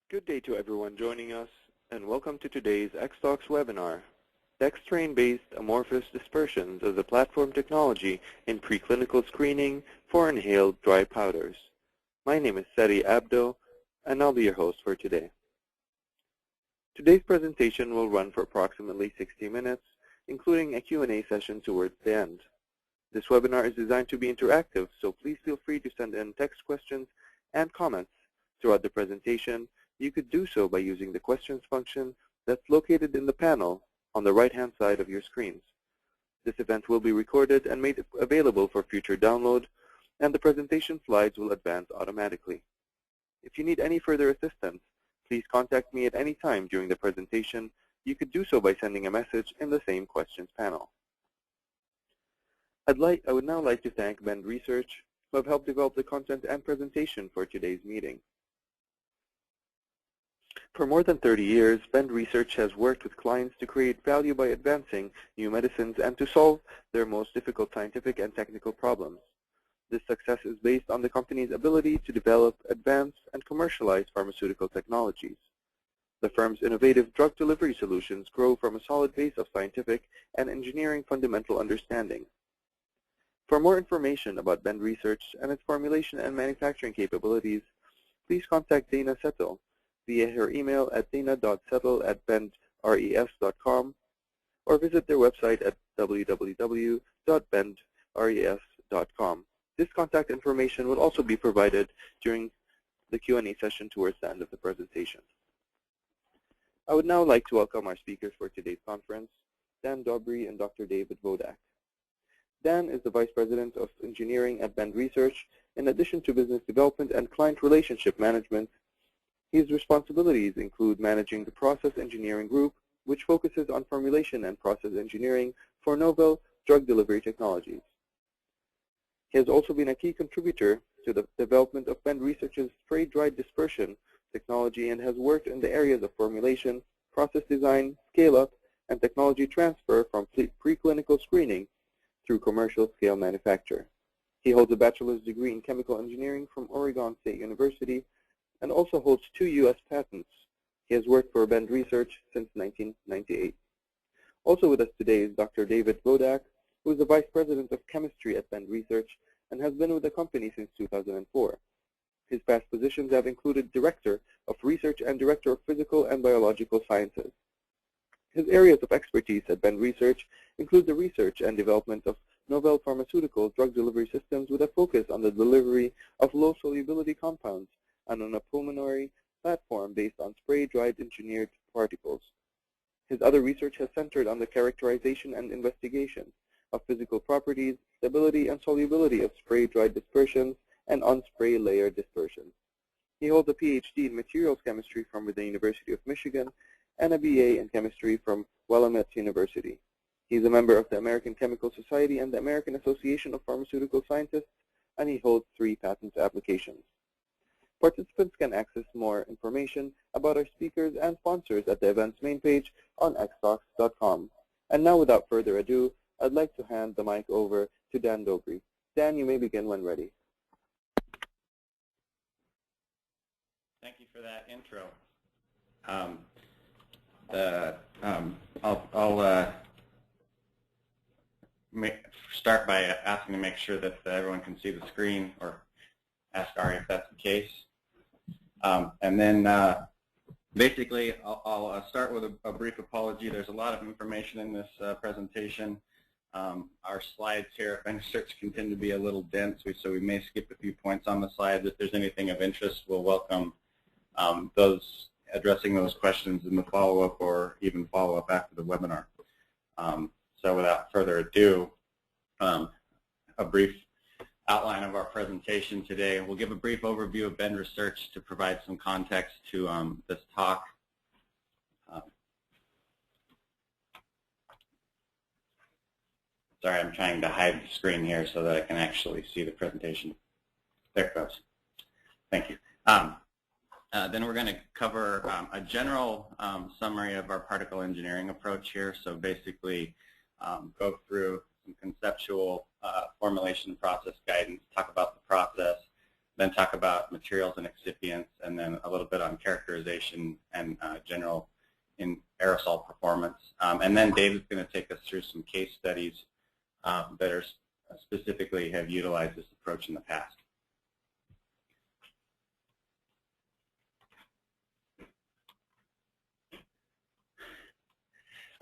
Good day to everyone joining us, and welcome to today's X-Talks webinar, Dextran-Based Amorphous Dispersions as a Platform Technology in Preclinical Screening for Inhaled Dry Powders. My name is Seri Abdo, and I'll be your host for today. Today's presentation will run for approximately 60 minutes, including a Q&A session towards the end. This webinar is designed to be interactive, so please feel free to send in text questions and comments throughout the presentation. You could do so by using the questions function that's located in the panel on the right-hand side of your screens. This event will be recorded and made available for future download, and the presentation slides will advance automatically. If you need any further assistance, please contact me at any time during the presentation. You could do so by sending a message in the same questions panel. I would now like to thank Bend Research, who have helped develop the content and presentation for today's meeting. For more than 30 years, Bend Research has worked with clients to create value by advancing new medicines and to solve their most difficult scientific and technical problems. This success is based on the company's ability to develop, advance, and commercialize pharmaceutical technologies. The firm's innovative drug delivery solutions grow from a solid base of scientific and engineering fundamental understanding. For more information about Bend Research and its formulation and manufacturing capabilities, please contact Dana Settle via her email at dana.settle@bendres.com or visit their website at www.bendres.com. This contact information will also be provided during the Q&A session towards the end of the presentation. I would now like to welcome our speakers for today's conference, Dan Dobry and Dr. David Vodak. Dan is the Vice President of Engineering at Bend Research. In addition to business development and client relationship management, his responsibilities include managing the Process Engineering Group, which focuses on formulation and process engineering for novel drug delivery technologies. He has also been a key contributor to the development of Bend Research's spray-dried dispersion technology and has worked in the areas of formulation, process design, scale-up, and technology transfer from preclinical screening through commercial-scale manufacture. He holds a bachelor's degree in chemical engineering from Oregon State University and also holds 2 U.S. patents. He has worked for Bend Research since 1998. Also with us today is Dr. David Vodak, who is the Vice President of Chemistry at Bend Research and has been with the company since 2004. His past positions have included Director of Research and Director of Physical and Biological Sciences. His areas of expertise at Bend Research include the research and development of novel pharmaceutical drug delivery systems with a focus on the delivery of low-solubility compounds and on a pulmonary platform based on spray-dried engineered particles. His other research has centered on the characterization and investigation of physical properties, stability, and solubility of spray-dried dispersions and on-spray layer dispersions. He holds a Ph.D. in materials chemistry from the University of Michigan and a BA in chemistry from Willamette University. He is a member of the American Chemical Society and the American Association of Pharmaceutical Scientists, and he holds 3 patent applications. Participants can access more information about our speakers and sponsors at the event's main page on xtalks.com. And now, without further ado, I'd like to hand the mic over to Dan Dobry. Dan, you may begin when ready. Thank you for that intro. I'll start by asking to make sure that everyone can see the screen, or ask Ari if that's the case. And then basically I'll start with a brief apology. There's a lot of information in this presentation. Our slides here at Bend Research can tend to be a little dense, so we may skip a few points on the slides. If there's anything of interest, we'll welcome those addressing those questions in the follow-up or even follow-up after the webinar. So without further ado, a brief outline of our presentation today. We'll give a brief overview of Bend Research to provide some context to this talk. Sorry, I'm trying to hide the screen here so that I can actually see the presentation. There it goes. Thank you. Then we're going to cover a general summary of our particle engineering approach here. So basically go through some conceptual formulation process guidance, talk about the process, then talk about materials and excipients, and then a little bit on characterization and general in aerosol performance. And then David's going to take us through some case studies that are specifically have utilized this approach in the past.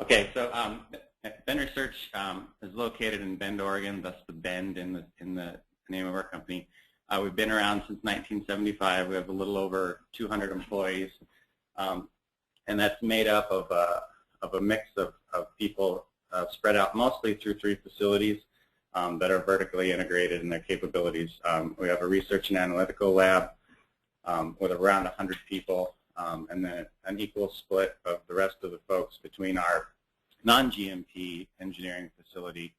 Okay, so Bend Research is located in Bend, Oregon. Thus the Bend in the name of our company. We've been around since 1975. We have a little over 200 employees, and that's made up of a mix of people spread out mostly through 3 facilities that are vertically integrated in their capabilities. We have a research and analytical lab with around 100 people, and then an equal split of the rest of the folks between our non-GMP engineering facility,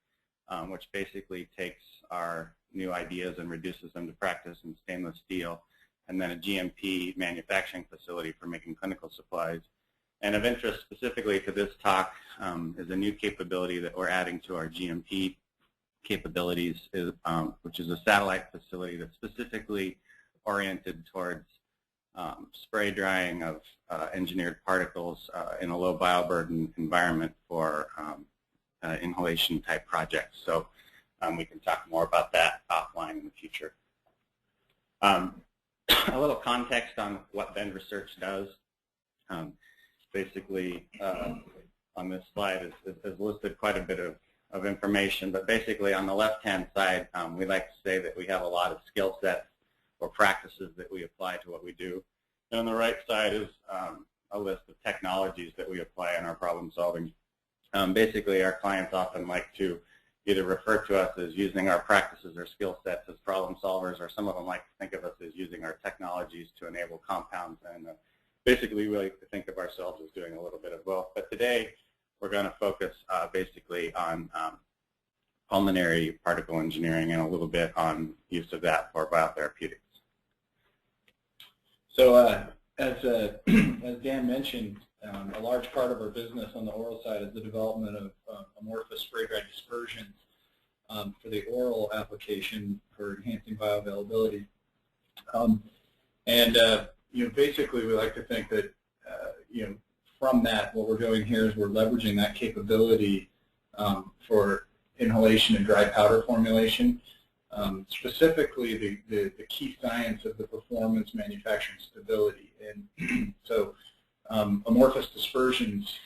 which basically takes our new ideas and reduces them to practice in stainless steel, and then a GMP manufacturing facility for making clinical supplies. And of interest specifically to this talk is a new capability that we're adding to our GMP capabilities, which is a satellite facility that's specifically oriented towards spray drying of engineered particles in a low bioburden environment for inhalation type projects. So we can talk more about that offline in the future. A little context on what Bend Research does. Basically, on this slide is listed quite a bit of information, but basically on the left-hand side, we like to say that we have a lot of skill sets or practices that we apply to what we do. And on the right side is a list of technologies that we apply in our problem solving. Basically, our clients often like to either refer to us as using our practices or skill sets as problem solvers, or some of them like to think of us as using our technologies to enable compounds. And basically, we like to think of ourselves as doing a little bit of both. But today, we're going to focus basically on pulmonary particle engineering and a little bit on use of that for biotherapeutics. So as Dan mentioned, a large part of our business on the oral side is the development of amorphous spray-dried dispersions for the oral application for enhancing bioavailability. Basically, we like to think that from that, what we're doing here is we're leveraging that capability for inhalation and dry powder formulation. Specifically, the key science of the performance, manufacturing, stability. And so amorphous dispersions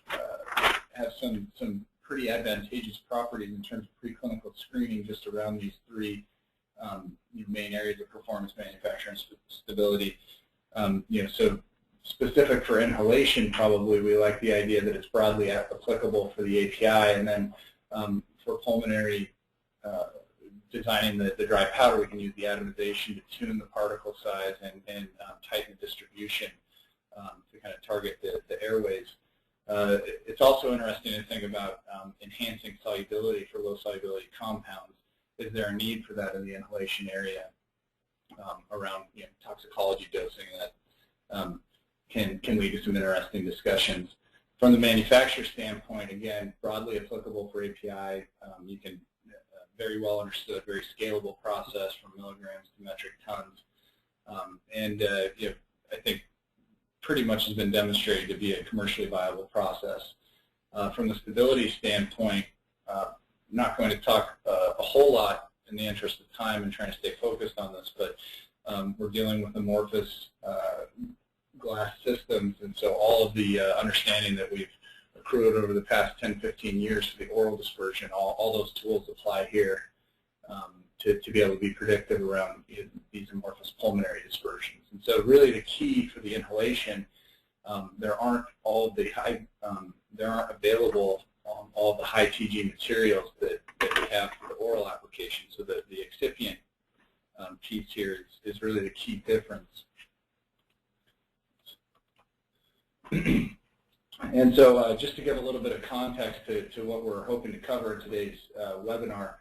have some pretty advantageous properties in terms of preclinical screening just around these 3 main areas of performance, manufacturing, and stability. So specific for inhalation, probably we like the idea that it's broadly applicable for the API, and then for pulmonary designing the dry powder, we can use the atomization to tune the particle size and tighten the distribution to kind of target the airways. It's also interesting to think about enhancing solubility for low solubility compounds. Is there a need for that in the inhalation area around toxicology dosing that can lead to some interesting discussions. From the manufacturer standpoint, again, broadly applicable for API. You can very well understood, very scalable process from milligrams to metric tons, I think pretty much has been demonstrated to be a commercially viable process. From the stability standpoint, I'm not going to talk a whole lot in the interest of time and trying to stay focused on this, but we're dealing with amorphous glass systems, and so all of the understanding that we've accrued over the past 10, 15 years for the oral dispersion, all those tools apply here to be able to be predictive around these amorphous pulmonary dispersions. And so really the key for the inhalation, there aren't available all the high TG materials that we have for the oral application, so that the excipient piece here is really the key difference. And so just to give a little bit of context to what we're hoping to cover in today's webinar,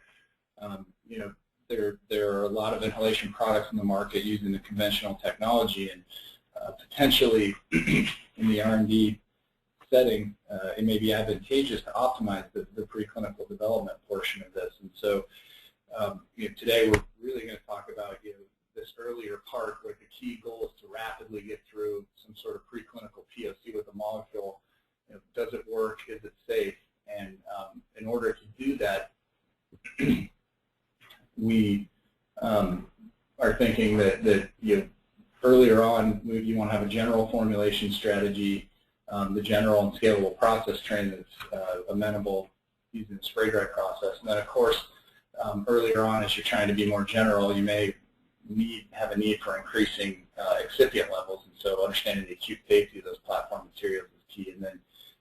there are a lot of inhalation products in the market using the conventional technology, and potentially in the R&D setting, it may be advantageous to optimize the preclinical development portion of this. And so today we're really going to talk about this earlier part where the key goal is to rapidly get through some sort of preclinical POC with the molecule. Does it work? Is it safe? And in order to do that, we are thinking that earlier on you want to have a general formulation strategy, the general and scalable process train that's amenable using the spray dry process. And then, of course, earlier on, as you're trying to be more general, you may have a need for increasing excipient levels. And so understanding the acute safety of those platform materials is key. And then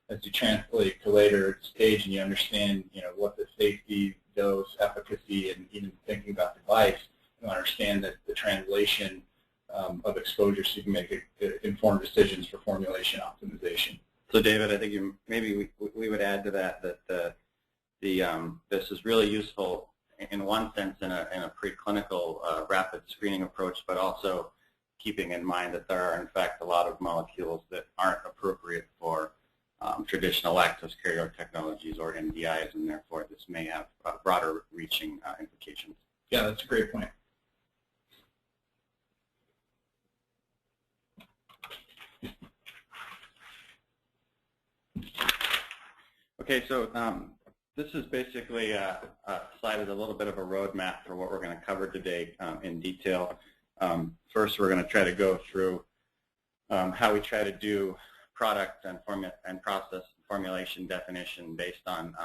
as you translate to later stage and you understand what the safety, dose, efficacy, and even thinking about device, you understand that the translation of exposure so you can make informed decisions for formulation optimization. So David, I think maybe we would add to that this is really useful in one sense in a preclinical rapid screening approach, but also keeping in mind that there are in fact a lot of molecules that aren't appropriate for traditional lactose carrier technologies or MDIs, and therefore this may have broader reaching implications. Yeah, that's a great point. Okay, so this is basically a slide with a little bit of a roadmap for what we're going to cover today in detail. First, we're going to try to go through how we try to do product and process formulation definition based on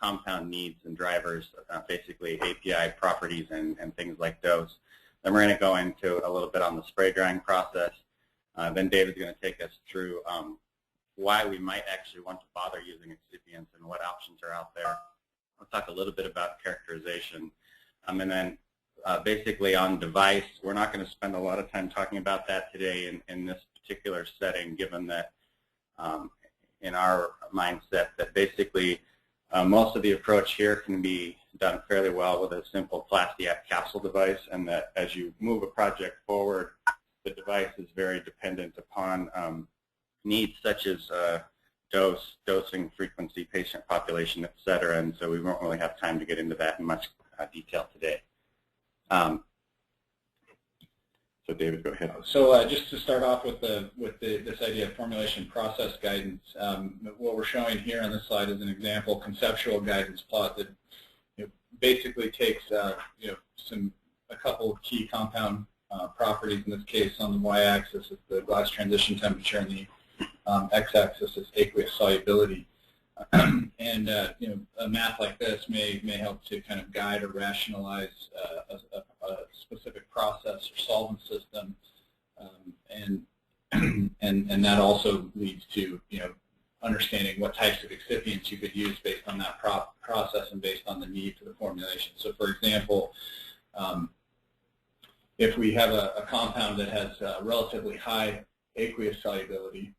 compound needs and drivers, basically API properties and things like dose. Then we're going to go into a little bit on the spray drying process. Then David's going to take us through why we might actually want to bother using excipients and what options are out there. I'll talk a little bit about characterization. And then basically on device, we're not going to spend a lot of time talking about that today in this particular setting, given that in our mindset that basically most of the approach here can be done fairly well with a simple Plastiac capsule device, and that as you move a project forward, the device is very dependent upon needs such as dose, dosing frequency, patient population, et cetera, and so we won't really have time to get into that in much detail today. So David, go ahead. So just to start off with this idea of formulation process guidance, what we're showing here on this slide is an example conceptual guidance plot that basically takes a couple of key compound properties. In this case, on the y-axis is the glass transition temperature, and the x-axis is aqueous solubility. And a map like this may help to kind of guide or rationalize a specific process or solvent system, and that also leads to understanding what types of excipients you could use based on that process and based on the need for the formulation. So, for example, if we have a compound that has relatively high aqueous solubility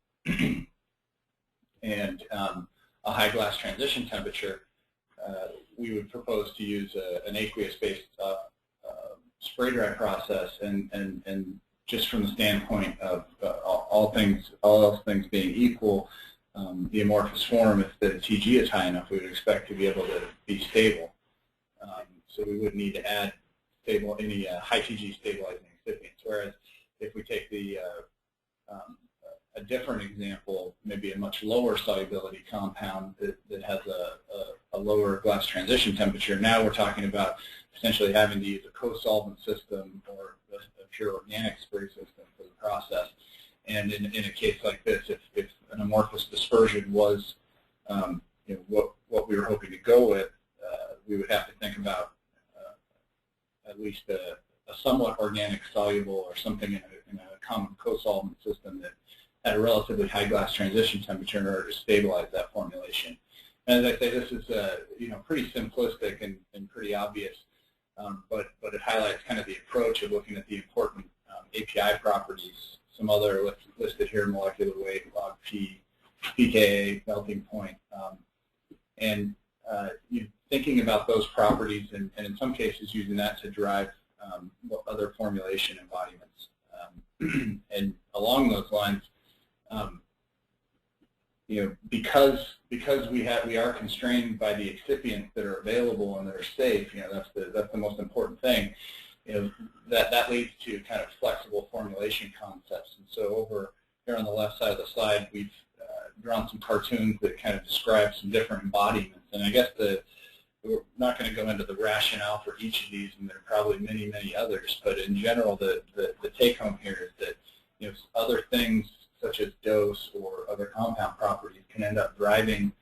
and a high glass transition temperature, we would propose to use an aqueous-based spray dry process, and just from the standpoint of all else things being equal, the amorphous form, if the TG is high enough, we would expect to be able to be stable. So we wouldn't need to add any high TG stabilizing excipients. Whereas if we take a different example, maybe a much lower solubility compound that has a lower glass transition temperature, now we're talking about potentially having to use a co-solvent system or a pure organic spray system for the process. And in a case like this, if an amorphous dispersion was what we were hoping to go with, we would have to think about at least a somewhat organic soluble or something in a common co-solvent system that had a relatively high glass transition temperature in order to stabilize that formulation. And as I say, this is pretty simplistic and pretty obvious, but it highlights kind of the approach of looking at the important API properties. Some other listed here: molecular weight, log P, pKa, melting point, and thinking about those properties, and in some cases using that to drive other formulation embodiments. And along those lines, because we are constrained by the excipients that are available and that are safe, that's the most important thing. that leads to kind of flexible formulation concepts. And so over here on the left side of the slide, we've drawn some cartoons that kind of describe some different embodiments. And I guess we're not going to go into the rationale for each of these, and there are probably many, many others. But in general, the take-home here is that other things such as dose or other compound properties can end up driving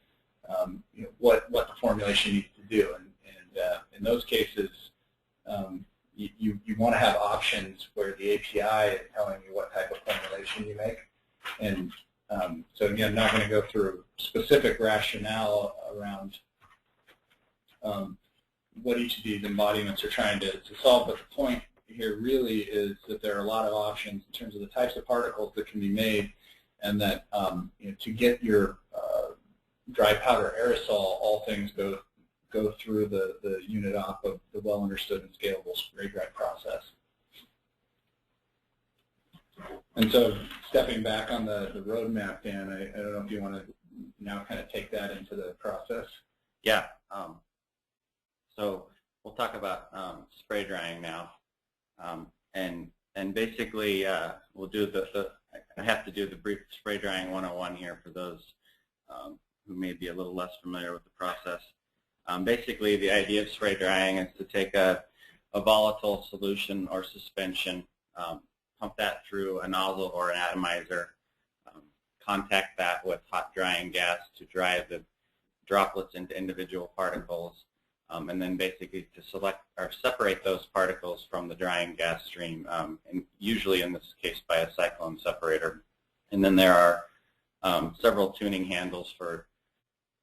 what the formulation needs to do. And in those cases, you want to have options where the API is telling you what type of formulation you make. And so again, I'm not going to go through specific rationale around what each of these embodiments are trying to solve, but the point here really is that there are a lot of options in terms of the types of particles that can be made, and that to get your dry powder aerosol, all things go through the unit op of the well understood and scalable spray dry process. And so stepping back on the roadmap, Dan, I don't know if you want to now kind of take that into the process. Yeah. So we'll talk about spray drying now, and basically we'll do I have to do the brief spray drying 101 here for those who may be a little less familiar with the process. Basically, the idea of spray drying is to take a volatile solution or suspension, pump that through a nozzle or an atomizer, contact that with hot drying gas to dry the droplets into individual particles, and then basically to select or separate those particles from the drying gas stream, and usually in this case by a cyclone separator. And then there are several tuning handles for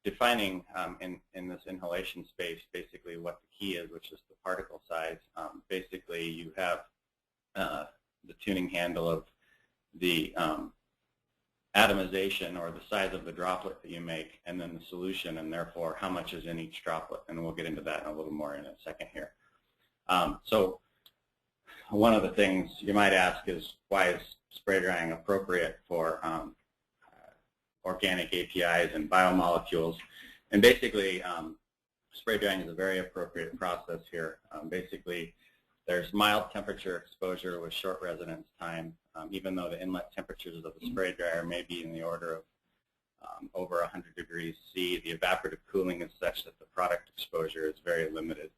defining in this inhalation space basically what the key is, which is the particle size. Basically, you have the tuning handle of the atomization, or the size of the droplet that you make, and then the solution, and therefore how much is in each droplet. And we'll get into that in a little more in a second here. So one of the things you might ask is, why is spray drying appropriate for organic APIs and biomolecules? And basically, spray drying is a very appropriate process here. Basically, there's mild temperature exposure with short residence time, even though the inlet temperatures of the spray dryer may be in the order of over 100 degrees C. The evaporative cooling is such that the product exposure is very limited.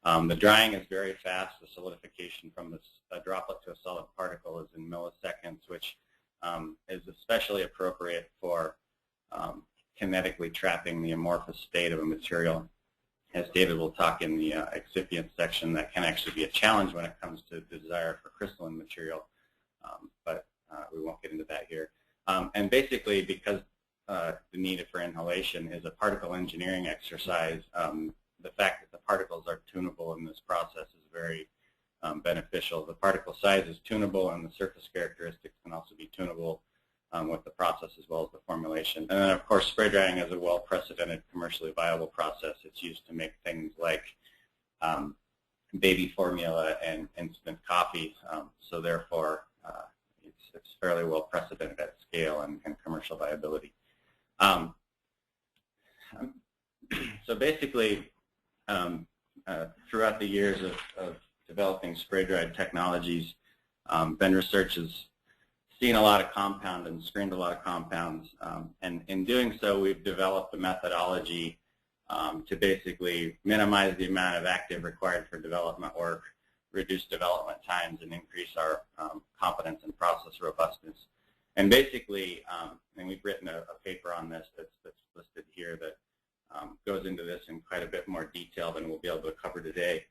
The drying is very fast. The solidification from a droplet to a solid particle is in milliseconds, which is especially appropriate for kinetically trapping the amorphous state of a material. As David will talk in the excipient section, that can actually be a challenge when it comes to the desire for crystalline material, but we won't get into that here. And basically, because the need for inhalation is a particle engineering exercise, the fact that the particles are tunable in this process is very beneficial. The particle size is tunable, and the surface characteristics can also be tunable with the process as well as the formulation. And then, of course, spray drying is a well-precedented, commercially viable process. It's used to make things like baby formula and instant coffee. So therefore, it's fairly well-precedented at scale and commercial viability. So basically, throughout the years of developing spray-dried technologies, Ben Research has seen a lot of compound and screened a lot of compounds, and in doing so, we've developed a methodology to basically minimize the amount of active required for development work, reduce development times, and increase our competence and process robustness. And basically, and we've written a paper on this that's listed here that goes into this in quite a bit more detail than we'll be able to cover today.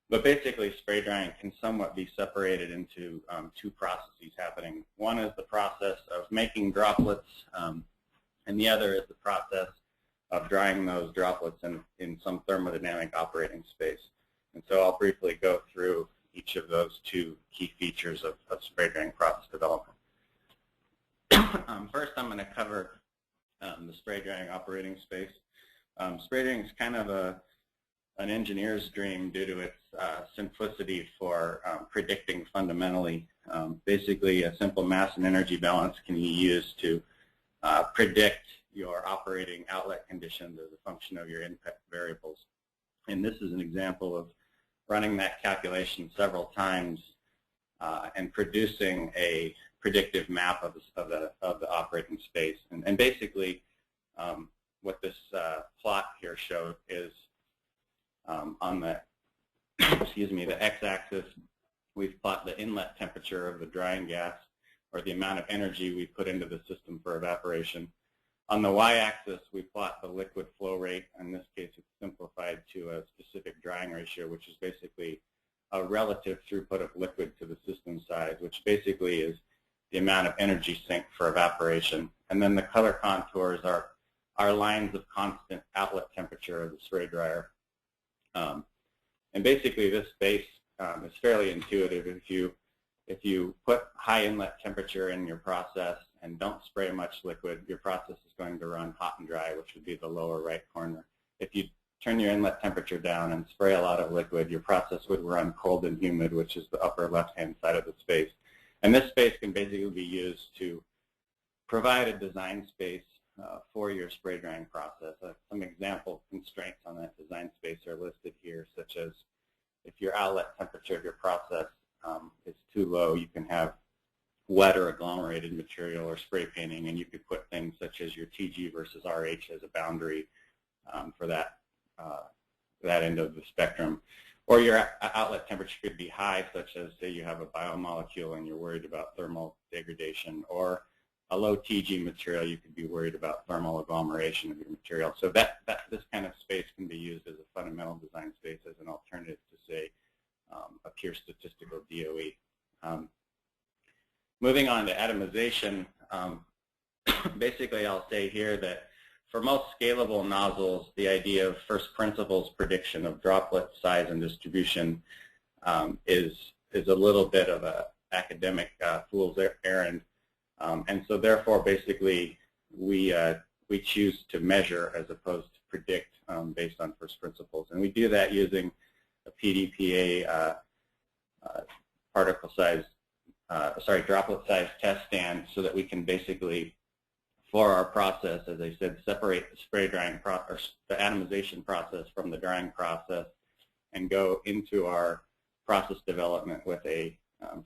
But basically, spray drying can somewhat be separated into two processes happening. One is the process of making droplets, and the other is the process of drying those droplets in some thermodynamic operating space. And so I'll briefly go through each of those two key features of spray drying process development. First, I'm going to cover the spray drying operating space. Spray drying is kind of an engineer's dream due to its simplicity for predicting fundamentally. Basically, a simple mass and energy balance can be used to predict your operating outlet conditions as a function of your input variables. And this is an example running that calculation several times, and producing a predictive map of the operating space. And basically, what this plot here showed is on the excuse me, the x-axis, we've plotted the inlet temperature of the drying gas, or the amount of energy we put into the system for evaporation. On the y-axis, we plot the liquid flow rate. In this case, it's simplified to a specific drying ratio, which is basically a relative throughput of liquid to the system size, which basically is the amount of energy sink for evaporation. And then the color contours are lines of constant outlet temperature of the spray dryer. And basically, this space is fairly intuitive. If you put high inlet temperature in your process and don't spray much liquid, your process is going to run hot and dry, which would be the lower right corner. If you turn your inlet temperature down and spray a lot of liquid, your process would run cold and humid, which is the upper left-hand side of the space. And this space can basically be used to provide a design space for your spray drying process. Some example constraints on that design space are listed here, such as if your outlet temperature of your process is too low, you can have wet or agglomerated material or spray painting, and you could put things such as your TG versus RH as a boundary for that end of the spectrum. Or your outlet temperature could be high, such as, say, you have a biomolecule and you're worried about thermal degradation, or a low TG material, you could be worried about thermal agglomeration of your material. So this kind of space can be used as a fundamental design space as an alternative to, say, a pure statistical DOE. Moving on to atomization, basically I'll say here that for most scalable nozzles, the idea of first principles prediction of droplet size and distribution is a little bit of an academic fool's errand. And so therefore, basically, we choose to measure as opposed to predict based on first principles. And we do that using a PDPA droplet size test stand, so that we can basically, for our process, as I said, separate the spray drying process, the atomization process from the drying process, and go into our process development with a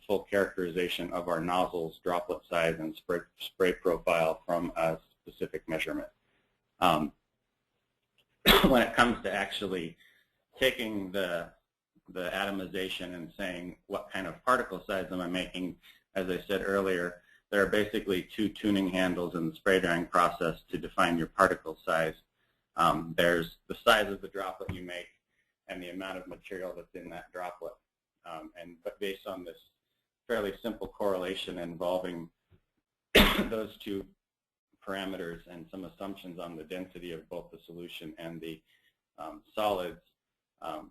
full characterization of our nozzles, droplet size, and spray profile from a specific measurement. When it comes to actually taking the atomization and saying what kind of particle size am I making, as I said earlier, there are basically two tuning handles in the spray drying process to define your particle size. There's the size of the droplet you make and the amount of material that's in that droplet. But based on this fairly simple correlation involving those two parameters and some assumptions on the density of both the solution and the solids,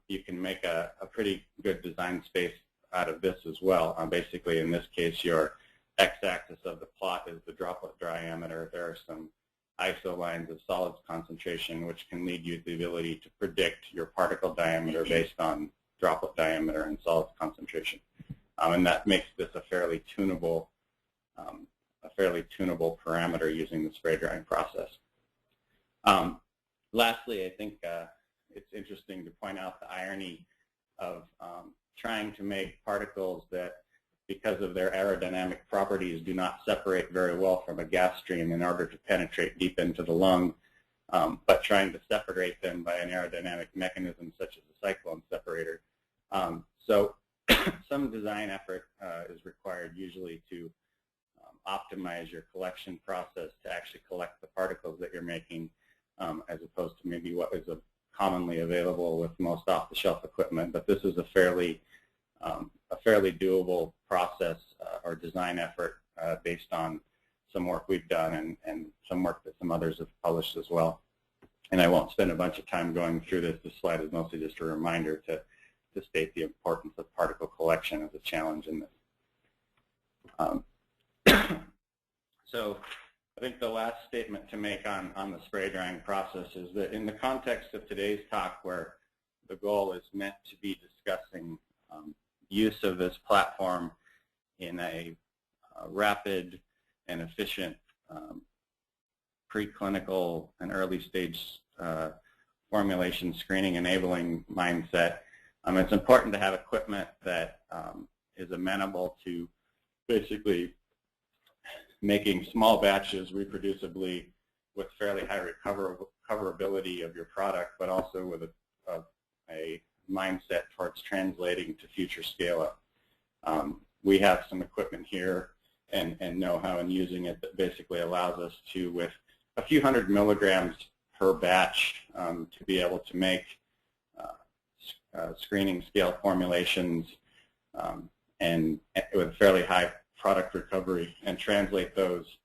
you can make a pretty good design space out of this as well. Basically, in this case, your x-axis of the plot is the droplet diameter. There are some ISO lines of solids concentration, which can lead you to the ability to predict your particle diameter based on droplet diameter and solids concentration. And that makes this a fairly tunable parameter using the spray drying process. Lastly, I think it's interesting to point out the irony of trying to make particles that, because of their aerodynamic properties, do not separate very well from a gas stream in order to penetrate deep into the lung, but trying to separate them by an aerodynamic mechanism such as a cyclone separator. So some design effort is required usually to optimize your collection process to actually collect the particles that you're making, as opposed to maybe what is commonly available with most off-the-shelf equipment. But this is a fairly doable process or design effort based on some work we've done and some work that some others have published as well. And I won't spend a bunch of time going through this. This slide is mostly just a reminder to state the importance of particle collection as a challenge in this. So I think the last statement to make on the spray drying process is that in the context of today's talk, where the goal is meant to be discussing use of this platform in a rapid and efficient preclinical and early stage formulation screening enabling mindset, It's important to have equipment that is amenable to basically making small batches reproducibly with fairly high recoverability of your product, but also with a mindset towards translating to future scale-up. We have some equipment here and know-how in using it that basically allows us to, with a few hundred milligrams per batch, to be able to make screening scale formulations and with fairly high product recovery, and translate those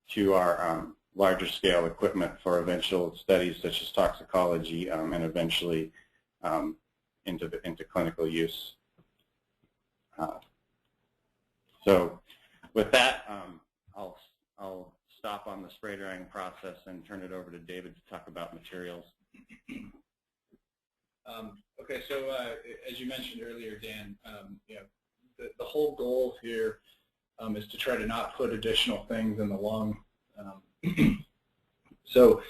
to our larger scale equipment for eventual studies such as toxicology and eventually into clinical use. So with that, I'll stop on the spray drying process and turn it over to David to talk about materials. Okay, so as you mentioned earlier, Dan, the whole goal here is to try to not put additional things in the lung. So,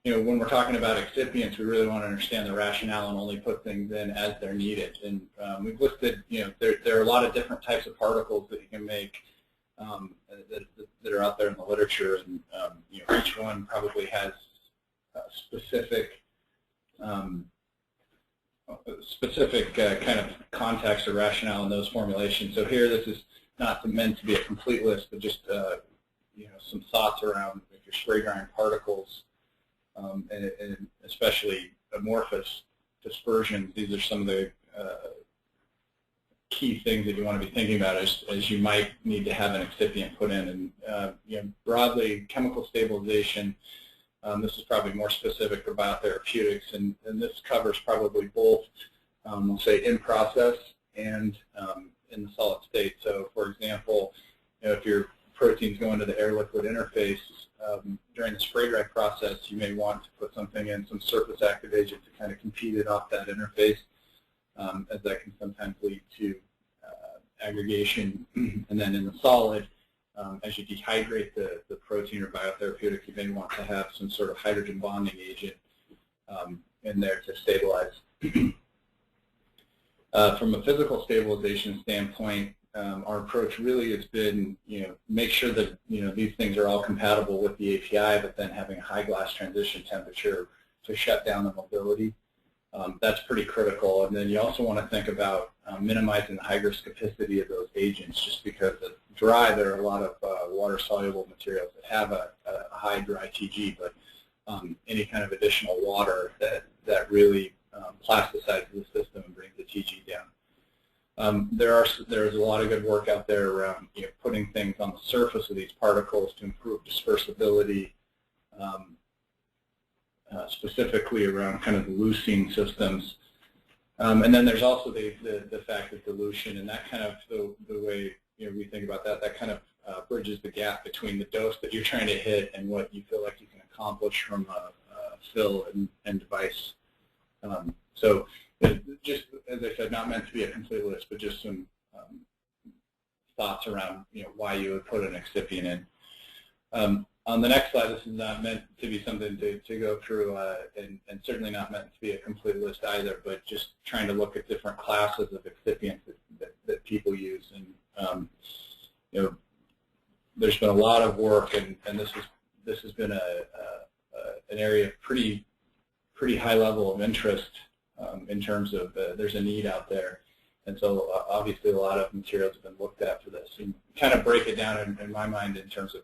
when we're talking about excipients, we really want to understand the rationale and only put things in as they're needed. And we've listed, there are a lot of different types of particles that you can make that are out there in the literature, and each one probably has specific kind of context or rationale in those formulations. So here, this is not meant to be a complete list, but just some thoughts around if you're spray drying particles, and especially amorphous dispersions. These are some of the key things that you want to be thinking about as you might need to have an excipient put in. And broadly, chemical stabilization. This is probably more specific for biotherapeutics, and this covers probably both, we'll say, in process and in the solid state. So, for example, if your proteins go into the air-liquid interface during the spray dry process, you may want to put something in, some surface active agent to kind of compete it off that interface, as that can sometimes lead to aggregation. And then in the solid, as you dehydrate the protein or biotherapeutic, you may want to have some sort of hydrogen bonding agent in there to stabilize. From a physical stabilization standpoint, our approach really has been, make sure that these things are all compatible with the API, but then having a high glass transition temperature to shut down the mobility. That's pretty critical. And then you also want to think about minimizing the hygroscopicity of those agents, just because at dry there are a lot of water-soluble materials that have a high dry TG, but any kind of additional water that really plasticizes the system and brings the TG down. There's a lot of good work out there around putting things on the surface of these particles to improve dispersibility, specifically around kind of the leucine systems. And then there's also the fact of dilution, and that kind of, the way we think about that kind of bridges the gap between the dose that you're trying to hit and what you feel like you can accomplish from a fill and device. So just, as I said, not meant to be a complete list, but just some thoughts around why you would put an excipient in. On the next slide, this is not meant to be something to go through, and certainly not meant to be a complete list either, but just trying to look at different classes of excipients that people use. And there's been a lot of work, and this has been an area of pretty high level of interest in terms of there's a need out there. And so obviously a lot of materials have been looked at for this. And kind of break it down in my mind in terms of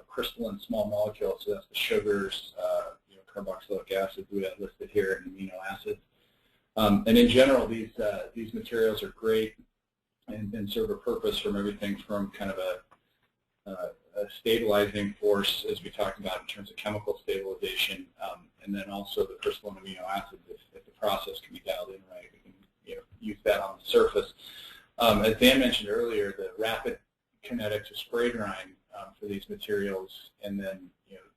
crystalline small molecules, so that's the sugars, carboxylic acid we have listed here, and amino acids. And in general, these materials are great and serve a purpose from everything from kind of a stabilizing force, as we talked about in terms of chemical stabilization, and then also the crystalline amino acids. If the process can be dialed in right, we can use that on the surface. As Dan mentioned earlier, the rapid kinetics of spray drying for these materials, and then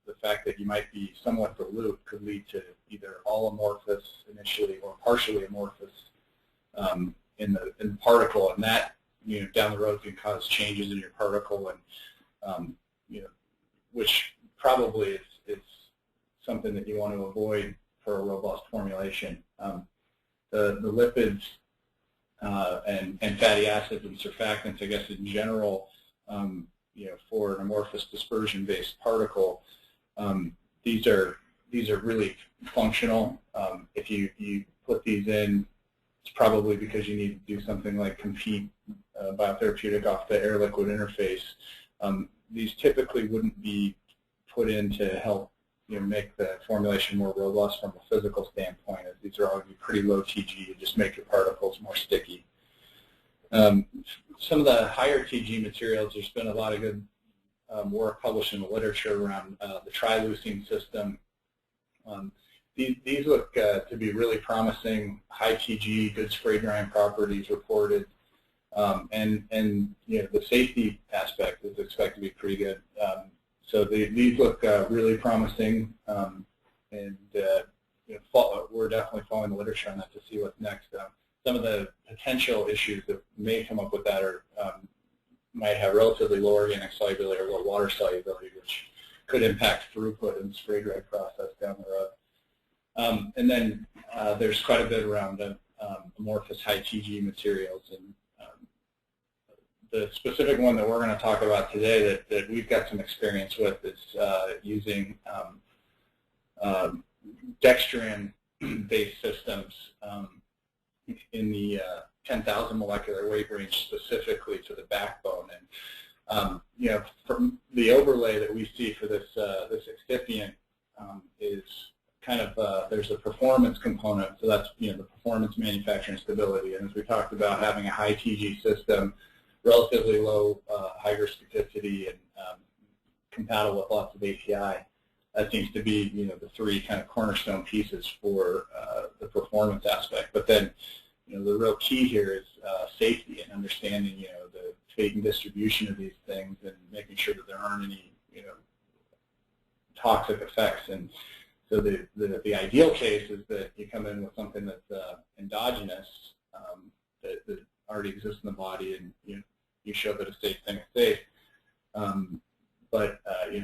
the fact that you might be somewhat dilute could lead to either all amorphous initially or partially amorphous in the particle, and that down the road can cause changes in your particle, and which probably is something that you want to avoid for a robust formulation. The lipids and fatty acids and surfactants, I guess, in general, for an amorphous dispersion-based particle, these are really functional. If you put these in, it's probably because you need to do something like compete biotherapeutic off the air-liquid interface. These typically wouldn't be put in to help make the formulation more robust from a physical standpoint, as these are already pretty low TG and just make your particles more sticky. Some of the higher TG materials, there's been a lot of good work published in the literature around the trileucine system. These look to be really promising, high TG, good spray drying properties reported, and the safety aspect is expected to be pretty good. So these look really promising, and we're definitely following the literature on that to see what's next. Some of the potential issues that may come up with that are might have relatively low organic solubility or low water solubility, which could impact throughput in the spray dry process down the road. And then there's quite a bit around amorphous high TG materials, and the specific one that we're going to talk about today that we've got some experience with is using Dextran-based systems in the 10,000 molecular weight range, specifically to the backbone. And from the overlay that we see for this excipient is kind of there's a performance component, so that's the performance, manufacturing, stability. And as we talked about, having a high TG system, relatively low hygroscopicity, and compatible with lots of API. That seems to be the three kind of cornerstone pieces for the performance aspect. But then the real key here is safety and understanding the fate and distribution of these things, and making sure that there aren't any toxic effects. And so the ideal case is that you come in with something that's endogenous, that already exists in the body, and you show that a safe thing is safe. But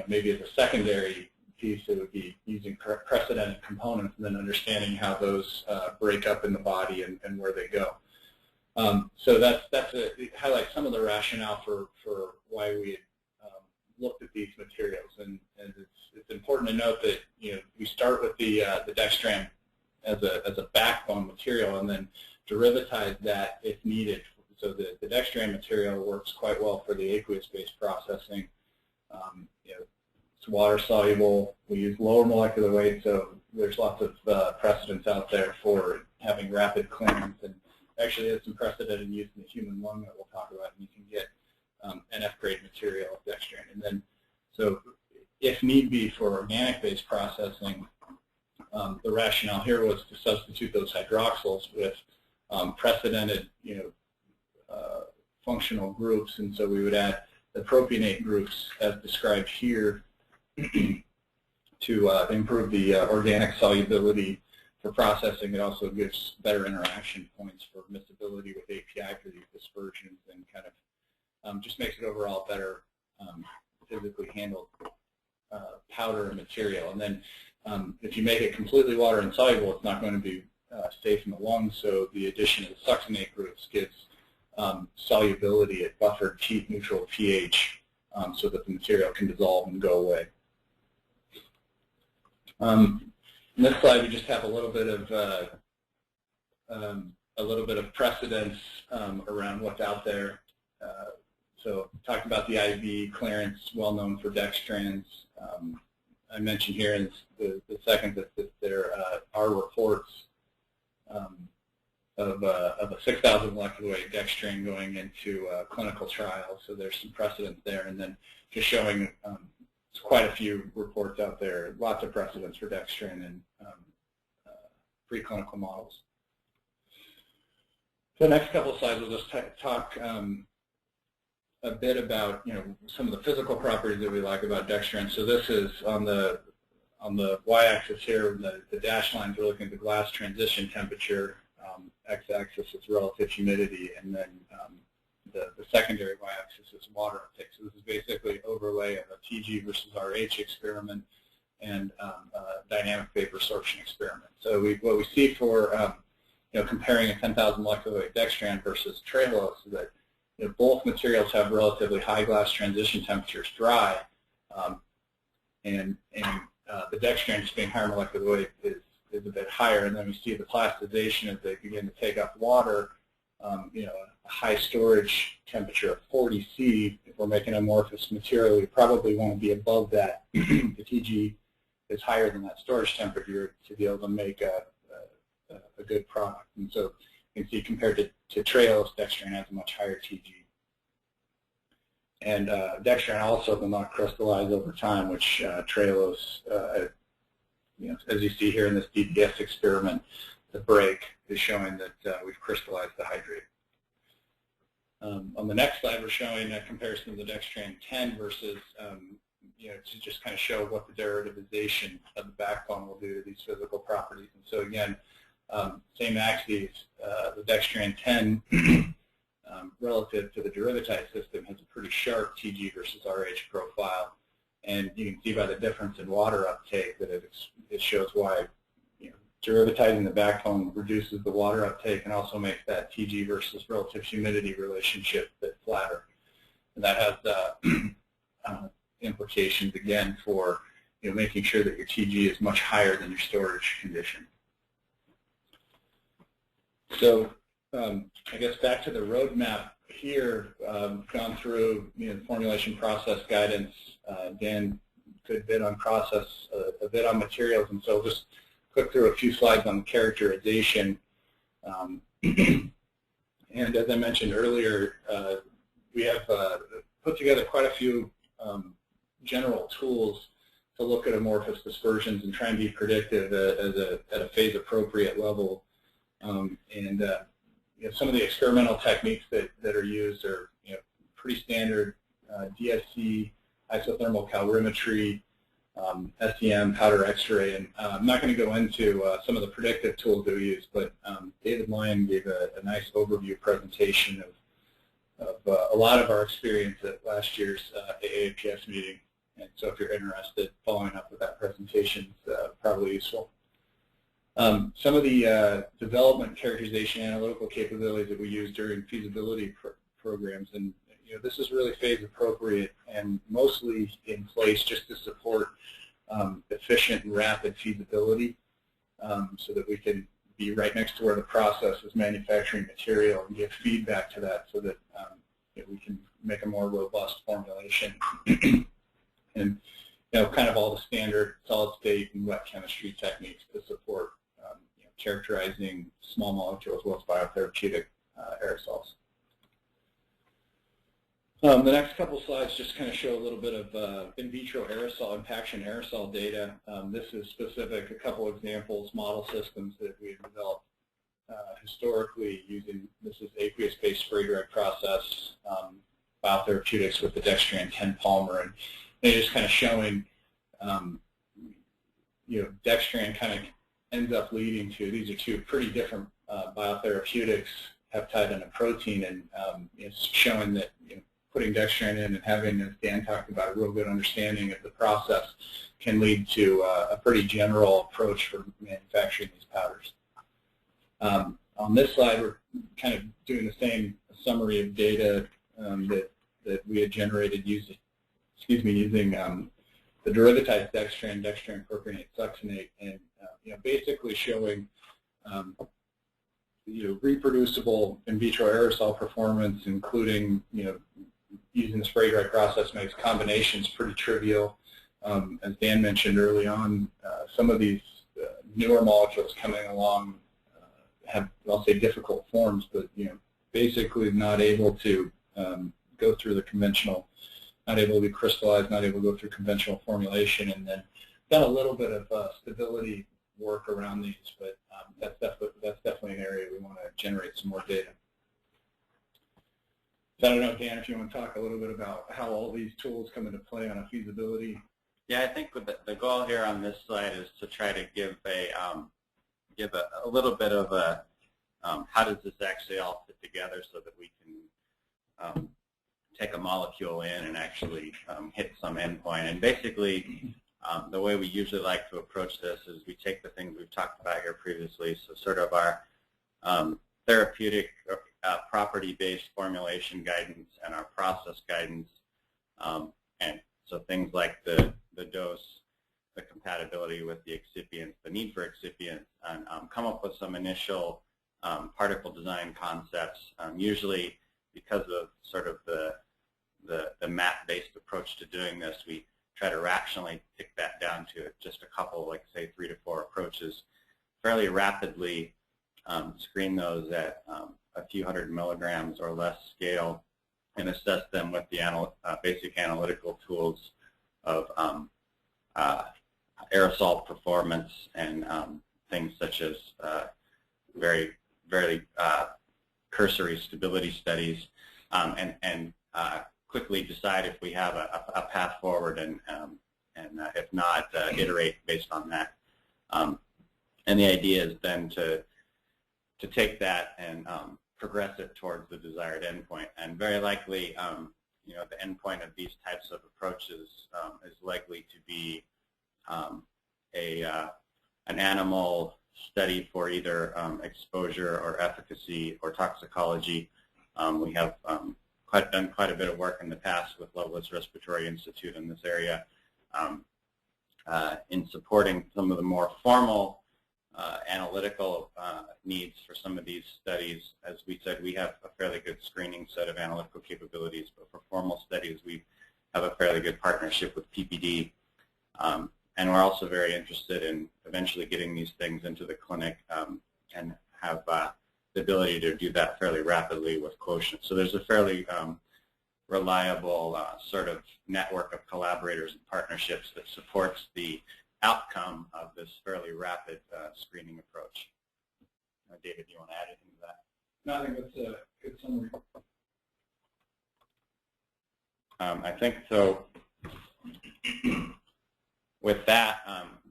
maybe as a secondary piece, it would be using precedented components and then understanding how those break up in the body and where they go. So it highlights some of the rationale for why we looked at these materials. And it's important to note that we start with the dextran as a backbone material, and then derivatize that if needed. So the dextran material works quite well for the aqueous-based processing. It's water soluble. We use lower molecular weight, so there's lots of precedents out there for having rapid clearance, and actually there's some precedent in use in the human lung that we'll talk about, and you can get NF-grade material of dextran. And then, so if need be for organic-based processing, the rationale here was to substitute those hydroxyls with precedented, functional groups, and so we would add the propionate groups as described here to improve the organic solubility for processing. It also gives better interaction points for miscibility with API for these dispersions, and kind of just makes it overall better physically handled powder and material. And then if you make it completely water insoluble, it's not going to be safe in the lungs, so the addition of the succinate groups gives solubility at buffered neutral pH, so that the material can dissolve and go away. In this slide, we just have a little bit of precedence around what's out there. So talked about the IV clearance, well known for dextrans. I mentioned here in the second that there are reports of a 6,000 molecular weight dextran going into clinical trials, so there's some precedent there. And then just showing quite a few reports out there, lots of precedents for dextran in preclinical models. The next couple of slides will just talk a bit about some of the physical properties that we like about dextran. So this is on the y-axis here, the dashed lines are looking at the glass transition temperature. X-axis is relative humidity, and then the secondary y-axis is water uptake. So this is basically overlay of a TG versus RH experiment and dynamic vapor sorption experiment. So what we see for comparing a 10,000 molecular weight dextran versus Trailose, is that both materials have relatively high glass transition temperatures, dry, and the dextran just being higher molecular weight is a bit higher. And then we see the plasticization as they begin to take up water. A high storage temperature of 40 C. If we're making amorphous material, we probably want to be above that. The TG is higher than that storage temperature to be able to make a good product. And so you can see compared to Trailose, dextran has a much higher TG. And dextran also will not crystallize over time, which Trailose, as you see here in this DBS experiment, the break is showing that we've crystallized the hydrate. On the next slide, we're showing a comparison of the Dextran-10 versus, to just kind of show what the derivatization of the backbone will do to these physical properties. And so again, same axes, the Dextran-10 relative to the derivatized system has a pretty sharp TG versus RH profile. And you can see by the difference in water uptake that it shows why derivatizing the backbone reduces the water uptake and also makes that TG versus relative humidity relationship a bit flatter. And that has implications, again, for making sure that your TG is much higher than your storage condition. So I guess back to the roadmap here, gone through the formulation process guidance. Dan, good bit on process, a bit on materials, and so just click through a few slides on characterization. And as I mentioned earlier, we have put together quite a few general tools to look at amorphous dispersions and try and be predictive at a phase-appropriate level. Some of the experimental techniques that are used are pretty standard: DSC, isothermal calorimetry, SEM, powder X-ray, and I'm not going to go into some of the predictive tools that we use, but David Lyon gave a nice overview presentation of a lot of our experience at last year's AAPS meeting, and so if you're interested, following up with that presentation is probably useful. Some of the development, characterization, analytical capabilities that we use during feasibility programs, and this is really phase appropriate and mostly in place just to support efficient and rapid feasibility, so that we can be right next to where the process is manufacturing material and give feedback to that, so that we can make a more robust formulation. And kind of all the standard solid state and wet chemistry techniques to support characterizing small molecules as well as biotherapeutic aerosols. The next couple slides just kind of show a little bit of in vitro aerosol impaction aerosol data. This is specific, a couple examples, model systems that we've developed historically using, this is aqueous-based spray dry process, biotherapeutics with the Dextran-10 polymer, and they're just kind of showing, Dextran kind of ends up leading to, these are two pretty different biotherapeutics, peptide and a protein, and it's showing that putting Dextran in and having, as Dan talked about, a real good understanding of the process can lead to a pretty general approach for manufacturing these powders. On this slide, we're kind of doing the same summary of data that we had generated using the derivatized dextran, dextran propionate succinate, and basically showing reproducible in vitro aerosol performance, including using the spray dry process makes combinations pretty trivial. As Dan mentioned early on, some of these newer molecules coming along have, I'll say, difficult forms, but basically not able to go through the conventional, not able to be crystallized, not able to go through conventional formulation, and then done a little bit of stability work around these, but that's definitely an area we want to generate some more data. So I don't know, Dan, if you want to talk a little bit about how all these tools come into play on a feasibility. Yeah, I think the goal here on this slide is to try to give a little bit of a how does this actually all fit together, so that we can take a molecule in and actually hit some endpoint. And basically, the way we usually like to approach this is we take the things we've talked about here previously, so sort of our therapeutic property-based formulation guidance and our process guidance. And so things like the dose, the compatibility with the excipients, the need for excipients, and come up with some initial particle design concepts. Usually, because of sort of the map-based approach to doing this, we try to rationally pick that down to just a couple, like say 3 to 4 approaches, fairly rapidly screen those at a few hundred milligrams or less scale, and assess them with the basic analytical tools of aerosol performance and things such as very cursory stability studies, and quickly decide if we have a path forward, and if not, iterate based on that. And the idea is then to take that and progress it towards the desired endpoint. And very likely, you know, the endpoint of these types of approaches is likely to be an animal study for either exposure or efficacy or toxicology. We have done quite a bit of work in the past with Loveless Respiratory Institute in this area in supporting some of the more formal analytical needs for some of these studies. As we said, we have a fairly good screening set of analytical capabilities, but for formal studies, we have a fairly good partnership with PPD. And we're also very interested in eventually getting these things into the clinic and have the ability to do that fairly rapidly with Quotient. So there's a fairly reliable sort of network of collaborators and partnerships that supports the outcome of this fairly rapid screening approach. David, do you want to add anything to that? No, I think that's a good summary. I think so. With that,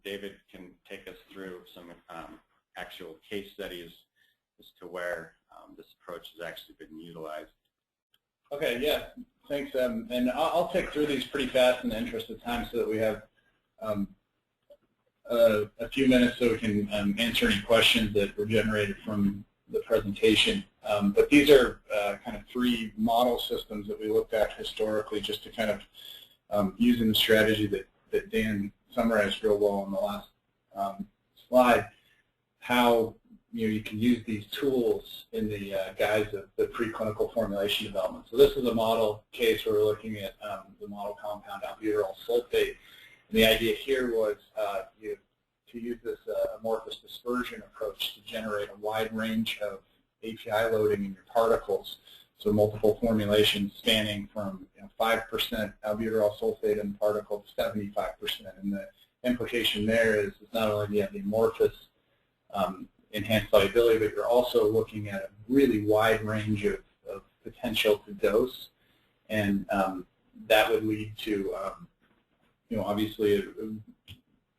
David can take us through some actual case studies as to where this approach has actually been utilized. Okay, yeah, thanks. And I'll tick through these pretty fast in the interest of time so that we have a few minutes so we can answer any questions that were generated from the presentation. But these are kind of 3 model systems that we looked at historically, just to kind of using the strategy that Dan summarized real well on the last slide, how you can use these tools in the guise of the preclinical formulation development. So this is a model case where we're looking at the model compound albuterol sulfate. And the idea here was to use this amorphous dispersion approach to generate a wide range of API loading in your particles. So multiple formulations spanning from 5% albuterol sulfate in the particle to 75%. And the implication there is not only do you have the amorphous enhanced solubility, but you're also looking at a really wide range of potential to dose. And that would lead to, obviously it would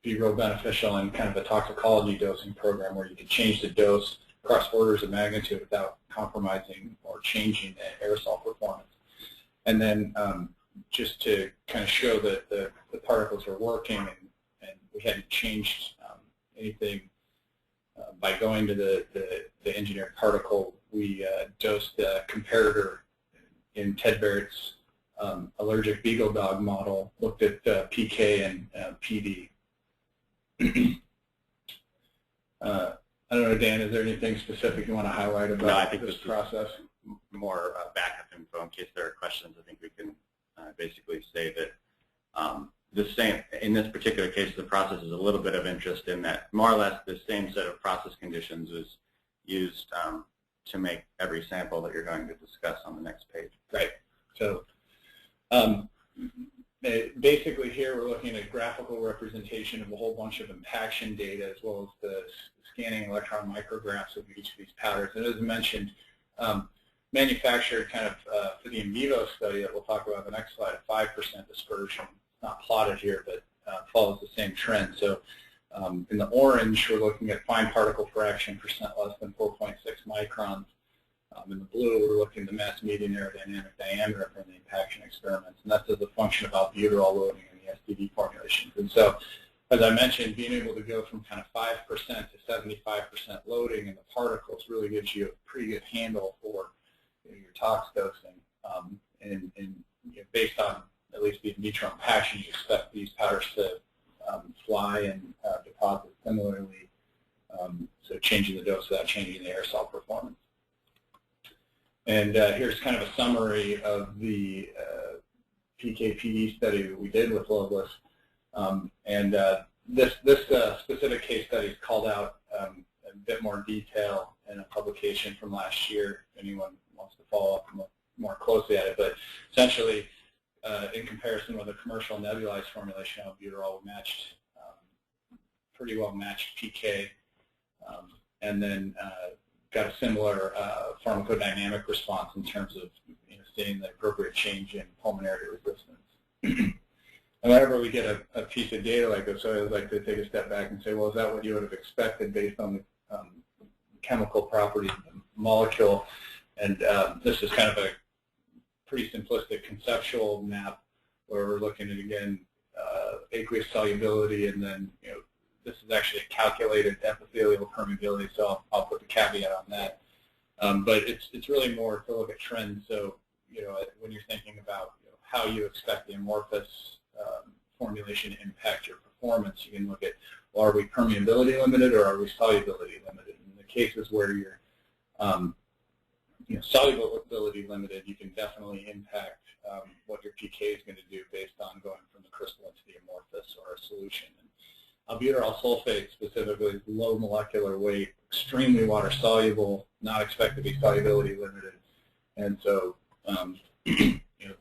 be real beneficial in kind of a toxicology dosing program where you could change the dose across orders of magnitude without compromising or changing the aerosol performance. And then just to kind of show that the particles are working and we hadn't changed anything by going to the engineered particle, we dosed the comparator in Ted Barrett's allergic beagle dog model, looked at PK and PD. I don't know, Dan, is there anything specific you want to highlight about No, I think this process? More backup info in case there are questions. I think we can basically say that the same, in this particular case, the process is a little bit of interest in that more or less the same set of process conditions was used to make every sample that you're going to discuss on the next page. Right. So basically here we're looking at a graphical representation of a whole bunch of impaction data as well as the scanning electron micrographs of each of these powders. And as mentioned, manufactured kind of for the in vivo study that we'll talk about in the next slide, 5% dispersion. Not plotted here, but follows the same trend. So in the orange, we're looking at fine particle fraction percent less than 4.6 microns. In the blue, we're looking at the mass median aerodynamic diameter from the impaction experiments, and that's as a function of albuterol loading in the SDD formulations. And so as I mentioned, being able to go from kind of 5% to 75% loading in the particles really gives you a pretty good handle for your tox dosing. Based on at least the in vitro compaction, you expect these powders to fly and deposit similarly, so changing the dose without changing the aerosol performance. And here's kind of a summary of the PK/PD study that we did with Loveless. This specific case study is called out a bit more detail in a publication from last year, if anyone wants to follow up more closely at it. But essentially, in comparison with a commercial nebulized formulation of albuterol, matched, pretty well matched PK, and then got a similar pharmacodynamic response in terms of seeing the appropriate change in pulmonary resistance. And whenever we get a piece of data like this, I always like to take a step back and say, well, is that what you would have expected based on the chemical properties of the molecule? And this is kind of a pretty simplistic conceptual map where we're looking at, again, aqueous solubility, and then this is actually a calculated epithelial permeability, so I'll put the caveat on that. But it's really more to look at trends. So when you're thinking about how you expect the amorphous formulation to impact your performance, you can look at, well, are we permeability limited or are we solubility limited? In the cases where you're solubility limited, you can definitely impact what your PK is going to do based on going from the crystal into the amorphous or a solution. And albuterol sulfate specifically is low molecular weight, extremely water soluble, not expected to be solubility limited, and so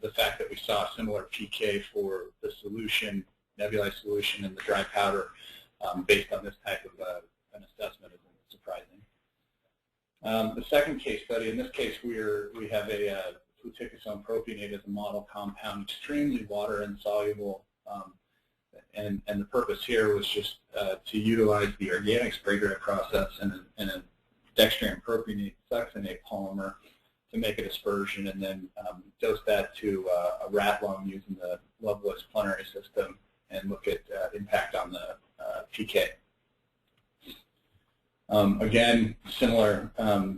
the fact that we saw similar PK for the solution, nebulized solution, and the dry powder based on this type of an assessment isn't surprising. The second case study, in this case we have a fluticasone propionate as a model compound, extremely water insoluble, and the purpose here was just to utilize the organic spray dry process in a dextran-propionate succinate polymer to make a dispersion, and then dose that to a rat lung using the Loveless plenary system and look at impact on the PK. Again, similar,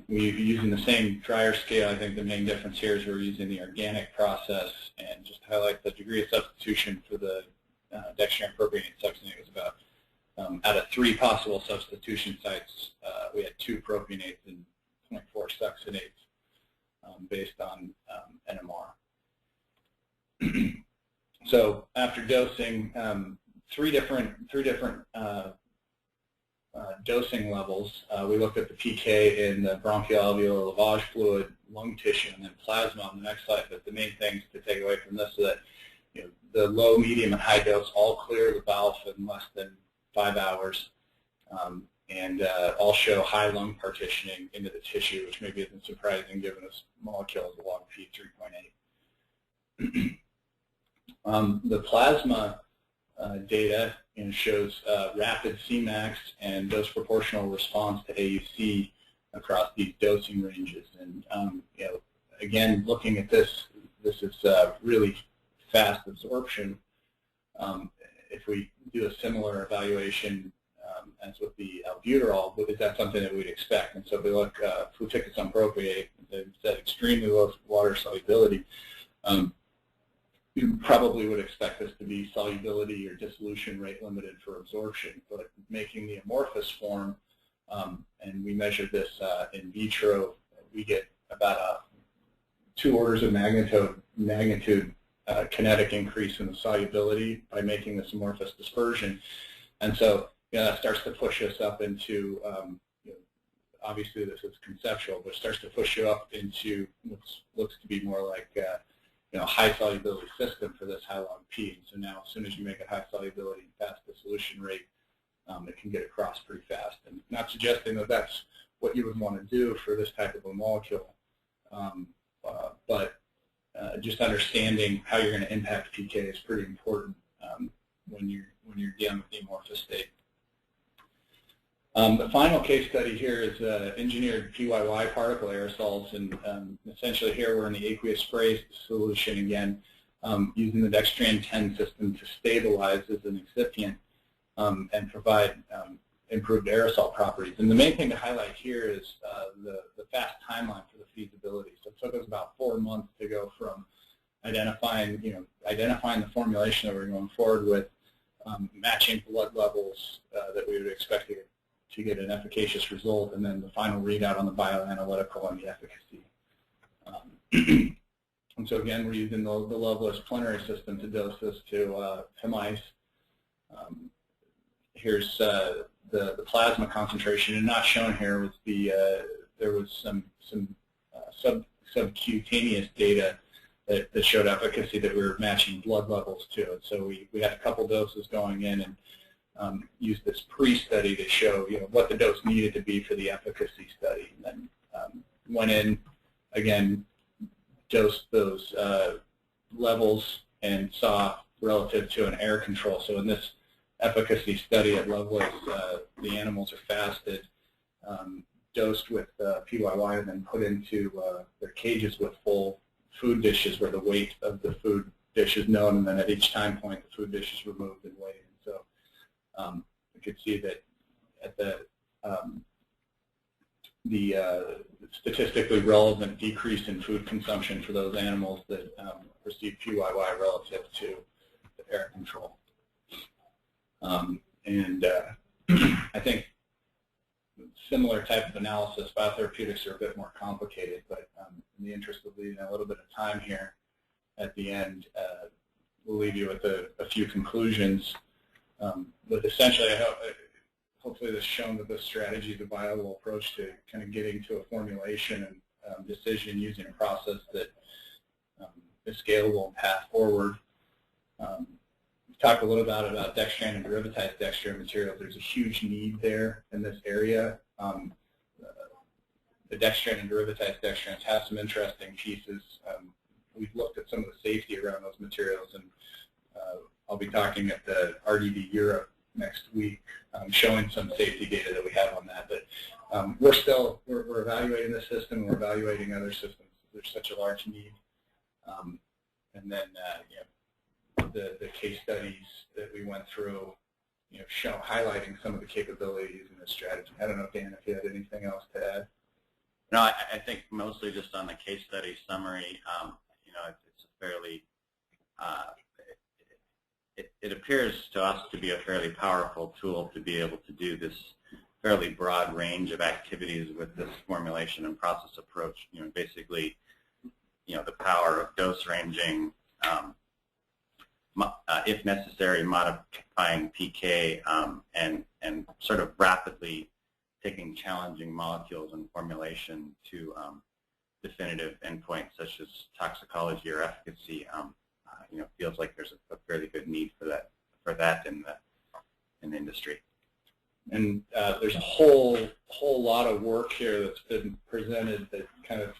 we're using the same dryer scale. I think the main difference here is we're using the organic process, and just to highlight the degree of substitution for the dextran-propionate succinate was about, out of 3 possible substitution sites, we had 2 propionates and 0.4 succinates based on NMR. So after dosing, three different dosing levels. We looked at the PK in the bronchoalveolar lavage fluid, lung tissue, and then plasma on the next slide. But the main things to take away from this is that the low, medium, and high dose all clear the valve in less than 5 hours, and all show high lung partitioning into the tissue, which maybe isn't surprising given this molecule is a log P 3.8. The plasma data shows rapid Cmax and dose proportional response to AUC across these dosing ranges. And again, looking at this is really fast absorption. If we do a similar evaluation as with the albuterol, is that something that we'd expect? And so if we look fluticasone propionate, that extremely low water solubility, you probably would expect this to be solubility or dissolution rate limited for absorption. But making the amorphous form, and we measured this in vitro, we get about 2 orders of magnitude kinetic increase in the solubility by making this amorphous dispersion. And so that starts to push us up into, obviously this is conceptual, but it starts to push you up into what looks to be more like high solubility system for this high log P. And so now as soon as you make a high solubility and fast dissolution rate, it can get across pretty fast. And not suggesting that that's what you would want to do for this type of a molecule, but just understanding how you're going to impact PK is pretty important when you're dealing with the amorphous state. The final case study here is engineered PYY particle aerosols, and essentially here we're in the aqueous spray solution again, using the Dextran-10 system to stabilize as an excipient. and provide improved aerosol properties. And the main thing to highlight here is the fast timeline for the feasibility. So it took us about 4 months to go from identifying the formulation that we're going forward with, matching blood levels that we would expect to get an efficacious result, and then the final readout on the bioanalytical and the efficacy. And so again, we're using the loveless plenary system to dose this to mice. Here's the plasma concentration, and not shown here was there was some subcutaneous data that showed efficacy that we were matching blood levels to. And so we had a couple doses going in and used this pre-study to show what the dose needed to be for the efficacy study. And then went in, again, dosed those levels and saw relative to an air control. So in this efficacy study at Lovelace, the animals are fasted, dosed with PYY, and then put into their cages with full food dishes where the weight of the food dish is known, and then at each time point the food dish is removed and weighed. And so we could see that at the statistically relevant decrease in food consumption for those animals that received PYY relative to the air control. I think similar type of analysis, biotherapeutics are a bit more complicated, but in the interest of leaving a little bit of time here at the end, we'll leave you with a few conclusions. But essentially, hopefully this has shown that this strategy is a viable approach to kind of getting to a formulation and decision using a process that is scalable and path forward. We've talked a little bit about dextran and derivatized dextran materials. There's a huge need there in this area. The dextran and derivatized dextrans have some interesting pieces. We've looked at some of the safety around those materials, and I'll be talking at the RDD Europe next week, showing some safety data that we have on that. But we're evaluating the system, and we're evaluating other systems. There's such a large need. And then the case studies that we went through, highlighting some of the capabilities in this strategy. I don't know, Dan, if you had anything else to add. No, I think mostly just on the case study summary. It's a fairly it appears to us to be a fairly powerful tool to be able to do this fairly broad range of activities with this formulation and process approach. Basically, the power of dose ranging, if necessary, modifying PK, and sort of rapidly taking challenging molecules and formulation to definitive endpoints such as toxicology or efficacy. Feels like there's a fairly good need for that in the industry. And there's a whole lot of work here that's been presented that kind of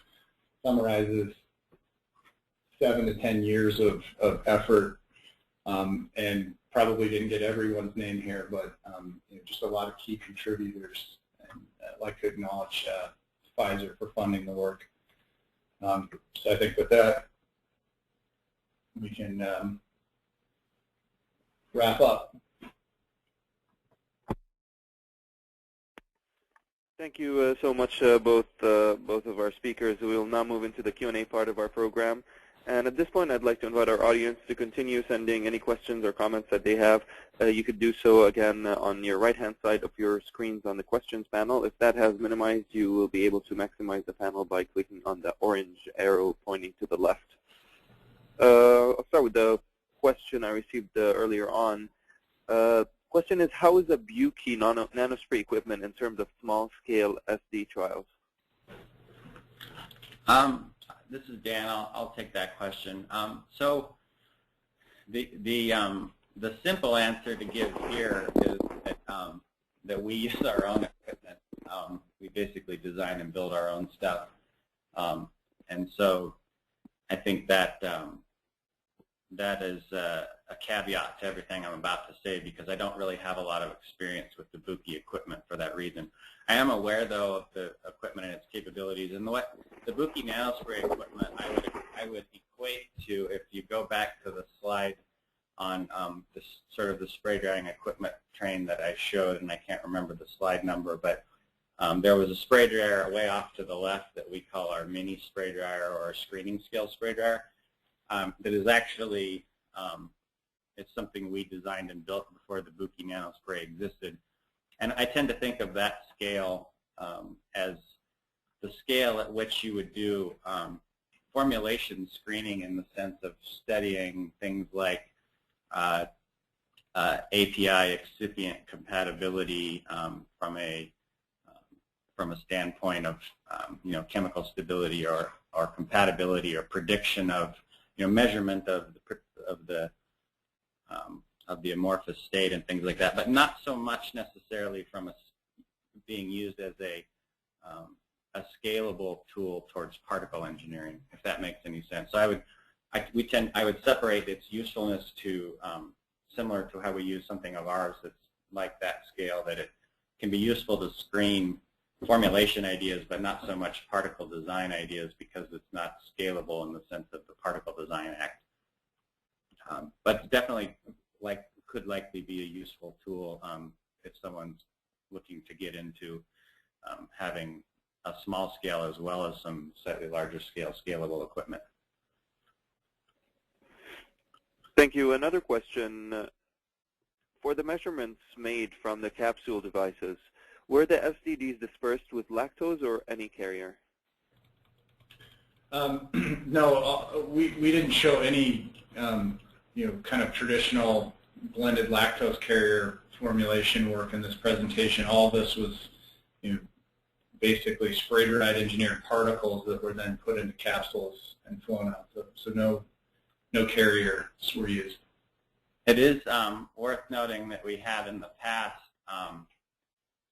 summarizes 7 to 10 years of effort, and probably didn't get everyone's name here, but just a lot of key contributors. And I'd like to acknowledge Pfizer for funding the work. So I think with that, we can wrap up. Thank you so much, both of our speakers. We will now move into the Q&A part of our program. And at this point, I'd like to invite our audience to continue sending any questions or comments that they have. You could do so, again, on your right-hand side of your screens on the questions panel. If that has minimized, you will be able to maximize the panel by clicking on the orange arrow pointing to the left. I'll start with the question I received earlier on. Question is, how is the Buki nanospray equipment in terms of small-scale SD trials? This is Dan. I'll take that question. So the simple answer to give here is that we use our own equipment. We basically design and build our own stuff, and so I think that that is a caveat to everything I'm about to say, because I don't really have a lot of experience with the Buki equipment for that reason. I am aware, though, of the equipment and its capabilities. And the Buki nanospray equipment I would equate to, if you go back to the slide on this sort of the spray drying equipment train that I showed, and I can't remember the slide number, but there was a spray dryer way off to the left that we call our mini spray dryer or our screening scale spray dryer. That is actually, it's something we designed and built before the Buki nanospray existed. And I tend to think of that scale as the scale at which you would do formulation screening in the sense of studying things like API excipient compatibility from a standpoint of chemical stability or compatibility or prediction of measurement of the amorphous state and things like that, but not so much necessarily from being used as a scalable tool towards particle engineering, if that makes any sense. So I would separate its usefulness to similar to how we use something of ours that's like that scale, that it can be useful to screen formulation ideas, but not so much particle design ideas because it's not scalable in the sense of the Particle Design Act. But definitely could likely be a useful tool if someone's looking to get into having a small scale as well as some slightly larger scale scalable equipment. Thank you. Another question. For the measurements made from the capsule devices, were the SDDs dispersed with lactose or any carrier? No, we didn't show any kind of traditional blended lactose carrier formulation work in this presentation. All this was basically spray dried engineered particles that were then put into capsules and flown out. So no carriers were used. It is worth noting that we have in the past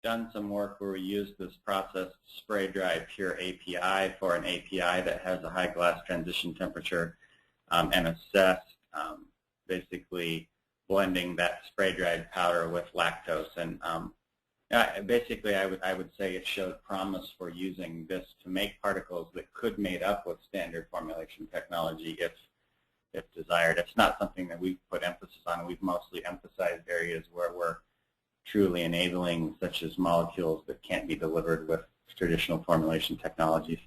done some work where we used this process to spray dry pure API for an API that has a high glass transition temperature and assessed basically blending that spray dried powder with lactose. And basically I would say it showed promise for using this to make particles that could mate up with standard formulation technology if desired. It's not something that we've put emphasis on. We've mostly emphasized areas where we're truly enabling, such as molecules that can't be delivered with traditional formulation technologies.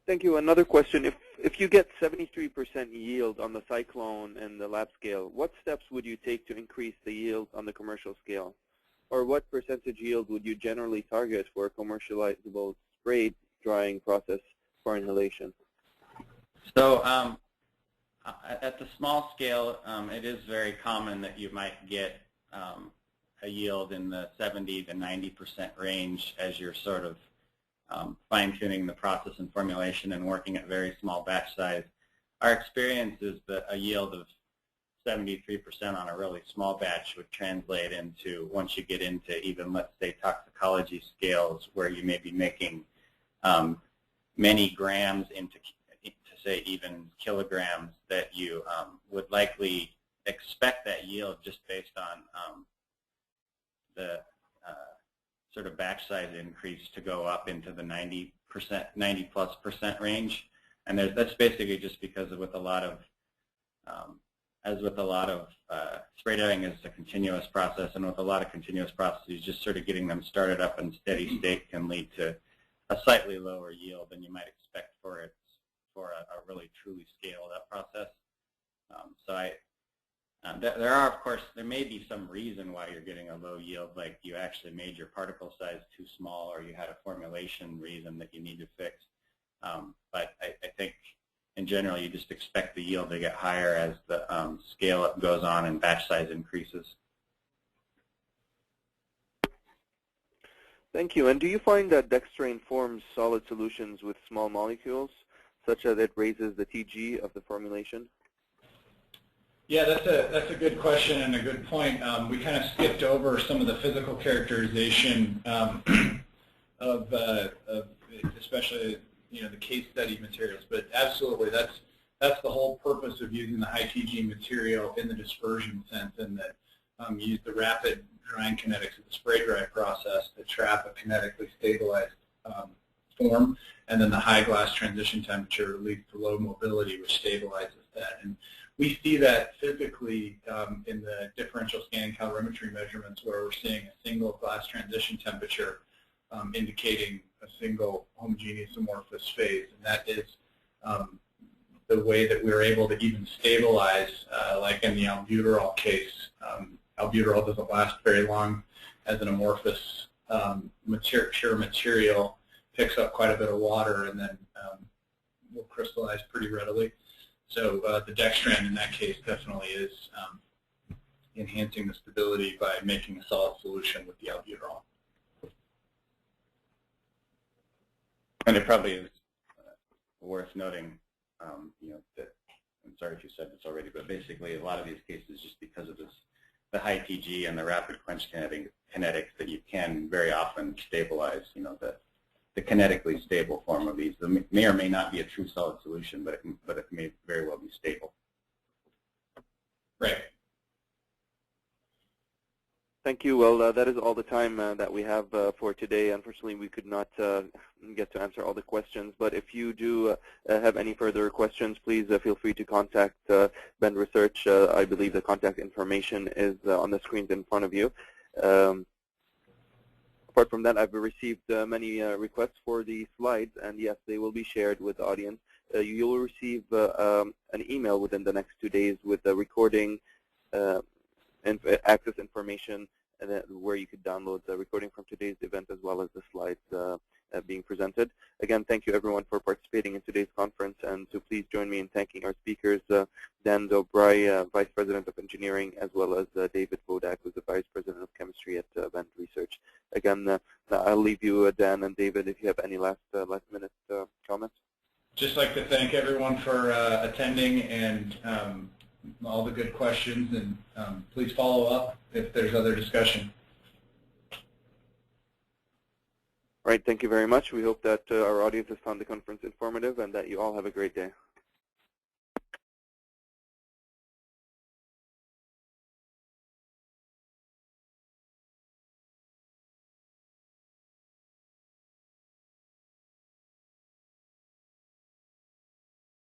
Thank you. Another question. If you get 73% yield on the cyclone and the lab scale, what steps would you take to increase the yield on the commercial scale? Or what percentage yield would you generally target for a commercializable spray drying process for inhalation? So at the small scale, it is very common that you might get a yield in the 70 to 90% range as you're sort of fine-tuning the process and formulation and working at very small batch size. Our experience is that a yield of 73% on a really small batch would translate into, once you get into even, let's say, toxicology scales where you may be making many grams into, say, even kilograms, that you would likely expect that yield just based on the sort of batch size increase to go up into the 90+% range. And that's basically just because with a lot of, as with a lot of spray drying is a continuous process, and with a lot of continuous processes, just sort of getting them started up in steady state can lead to a slightly lower yield than you might expect for a really truly scaled up process. There are, of course, there may be some reason why you're getting a low yield, like you actually made your particle size too small, or you had a formulation reason that you need to fix. But I think in general you just expect the yield to get higher as the scale up goes on and batch size increases. Thank you. And do you find that Dextran forms solid solutions with small molecules, such that it raises the TG of the formulation? Yeah, that's a good question and a good point. We kind of skipped over some of the physical characterization of especially the case study materials, but absolutely that's the whole purpose of using the high TG material in the dispersion sense, and that you use the rapid drying kinetics of the spray dry process to trap a kinetically stabilized form, and then the high glass transition temperature leads to low mobility, which stabilizes that. And we see that physically in the differential scanning calorimetry measurements, where we're seeing a single glass transition temperature indicating a single homogeneous amorphous phase, and that is the way that we're able to even stabilize, like in the albuterol case. Albuterol doesn't last very long as an amorphous pure material, picks up quite a bit of water, and then will crystallize pretty readily. So the Dextran in that case definitely is enhancing the stability by making a solid solution with the albuterol. And it probably is worth noting, that, I'm sorry if you said this already, but basically a lot of these cases, just because of the high TG and the rapid quench kinetics, that you can very often stabilize, the kinetically stable form of these. It may or may not be a true solid solution, but it may very well be stable. Right. Thank you. Well, that is all the time that we have for today. Unfortunately, we could not get to answer all the questions, but if you do have any further questions, please feel free to contact Bend Research. I believe the contact information is on the screens in front of you. Apart from that, I've received many requests for the slides, and yes, they will be shared with the audience. You will receive an email within the next 2 days with the recording and access information, and where you could download the recording from today's event as well as the slides being presented. Again, thank you everyone for participating in today's conference, and so please join me in thanking our speakers, Dan Dobry, Vice President of Engineering, as well as David Vodak, who's the Vice President of Chemistry at Bend Research. Again, I'll leave you, Dan and David, if you have any last minute comments. Just like to thank everyone for attending and all the good questions, and please follow up if there's other discussion. All right, thank you very much. We hope that our audience has found the conference informative and that you all have a great day.